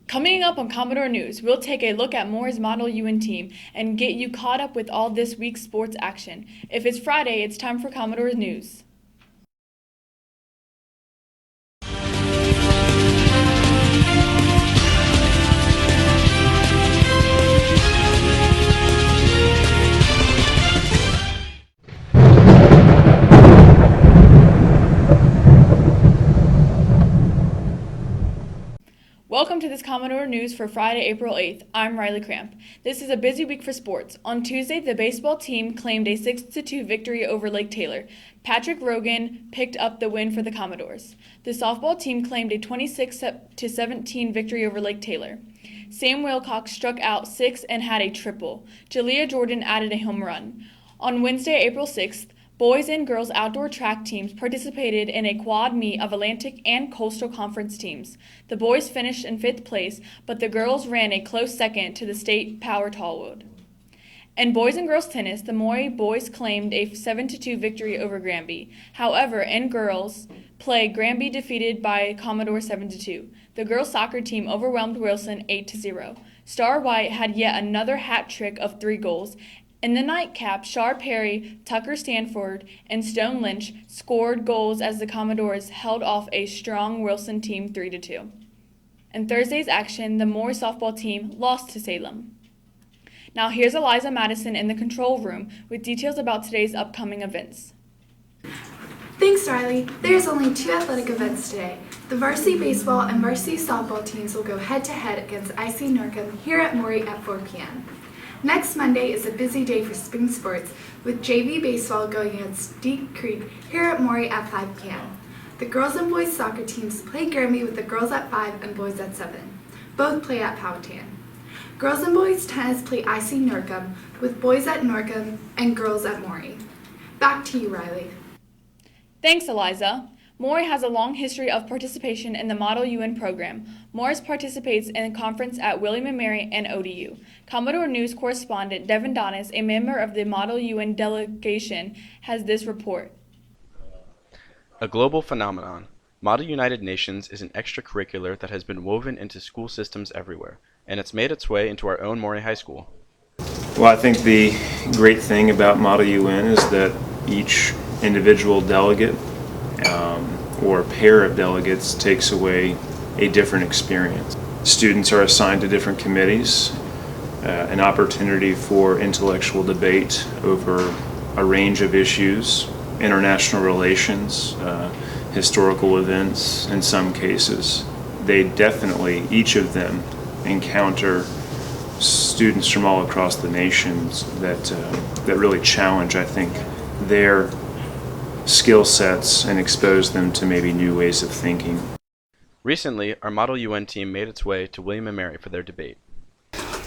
Coming up on Commodore News, we'll take a look at Moore's Model UN team and get you caught up with all this week's sports action. If it's Friday, it's time for Commodore News. Welcome to this Commodore News for Friday, April 8th. I'm Riley Cramp. This is a busy week for sports. On Tuesday, the baseball team claimed a 6-2 victory over Lake Taylor. Patrick Rogan picked up the win for the Commodores. The softball team claimed a 26-17 victory over Lake Taylor. Sam Wilcox struck out 6 and had a triple. Jalea Jordan added a home run. On Wednesday, April 6th, boys and girls outdoor track teams participated in a quad meet of Atlantic and Coastal Conference teams. The boys finished in 5th place, but the girls ran a close second to the state power tallwood. In boys and girls tennis, the Maury boys claimed a 7-2 victory over Granby. However, in girls play, Granby defeated by Commodore 7-2. The girls soccer team overwhelmed Wilson 8-0. Star White had yet another hat trick of 3 goals. In the nightcap, Shar Perry, Tucker Stanford, and Stone Lynch scored goals as the Commodores held off a strong Wilson team 3-2. In Thursday's action, the Moore softball team lost to Salem. Now here's Eliza Madison in the control room with details about today's upcoming events. Thanks, Riley. There's only 2 athletic events today. The varsity baseball and varsity softball teams will go head-to-head against IC Norcom here at Maury at 4 p.m. Next Monday is a busy day for spring sports, with JV baseball going against Deep Creek here at Maury at 5 p.m. The girls and boys soccer teams play Granby with the girls at 5 and boys at 7. Both play at Powhatan. Girls and boys tennis play IC Norcom with boys at Norcom and girls at Maury. Back to you, Riley. Thanks, Eliza. Maury has a long history of participation in the Model UN program. Morris participates in a conference at William & Mary and ODU. Commodore News correspondent Devin Donis, a member of the Model UN delegation, has this report. A global phenomenon. Model United Nations is an extracurricular that has been woven into school systems everywhere, and it's made its way into our own Maury High School. Well, I think the great thing about Model UN is that each individual delegate or pair of delegates takes away a different experience. Students are assigned to different committees, an opportunity for intellectual debate over a range of issues, international relations, historical events in some cases. They definitely, each of them, encounter students from all across the nations that really challenge, I think, their skill sets and expose them to maybe new ways of thinking. Recently, our Model UN team made its way to William & Mary for their debate.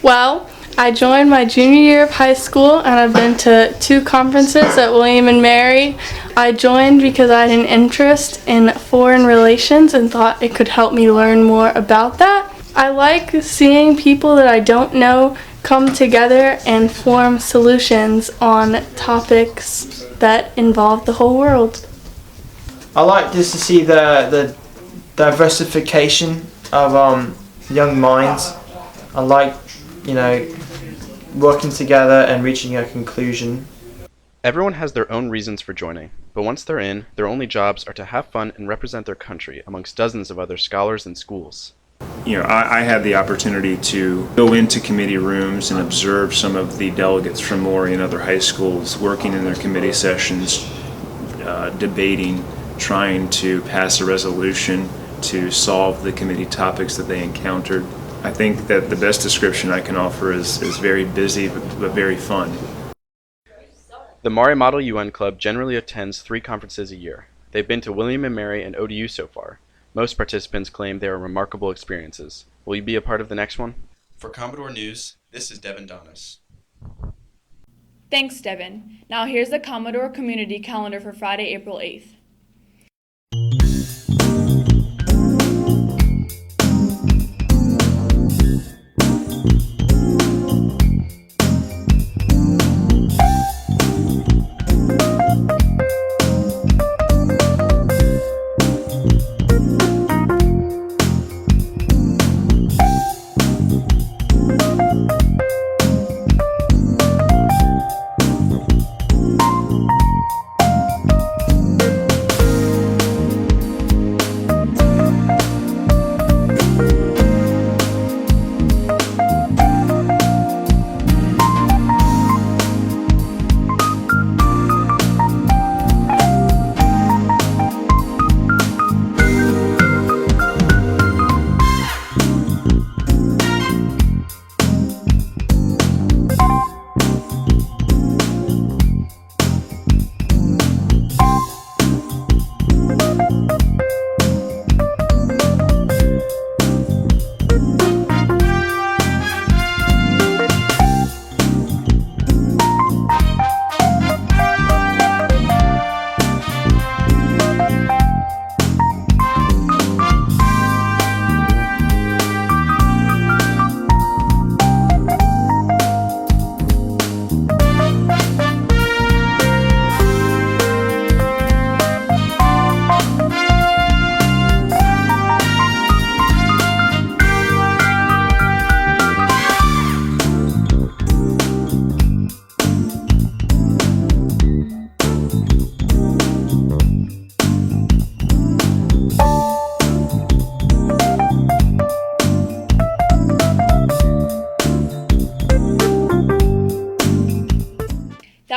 Well, I joined my junior year of high school and I've been to 2 conferences at William & Mary. I joined because I had an interest in foreign relations and thought it could help me learn more about that. I like seeing people that I don't know come together and form solutions on topics that involve the whole world. I like just to see the diversification of young minds. I like, working together and reaching a conclusion. Everyone has their own reasons for joining, but once they're in, their only jobs are to have fun and represent their country amongst dozens of other scholars and schools. I had the opportunity to go into committee rooms and observe some of the delegates from Maury and other high schools working in their committee sessions, debating, trying to pass a resolution to solve the committee topics that they encountered. I think that the best description I can offer is very busy but very fun. The Maury Model UN Club generally attends 3 conferences a year. They've been to William & Mary and ODU so far. Most participants claim they are remarkable experiences. Will you be a part of the next one? For Commodore News, this is Devin Donis. Thanks, Devin. Now here's the Commodore Community Calendar for Friday, April 8th.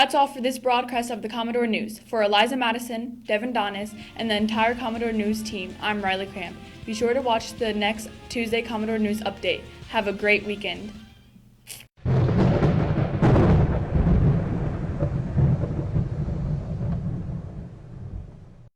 That's all for this broadcast of the Commodore News. For Eliza Madison, Devin Donis, and the entire Commodore News team, I'm Riley Cramp. Be sure to watch the next Tuesday Commodore News update. Have a great weekend.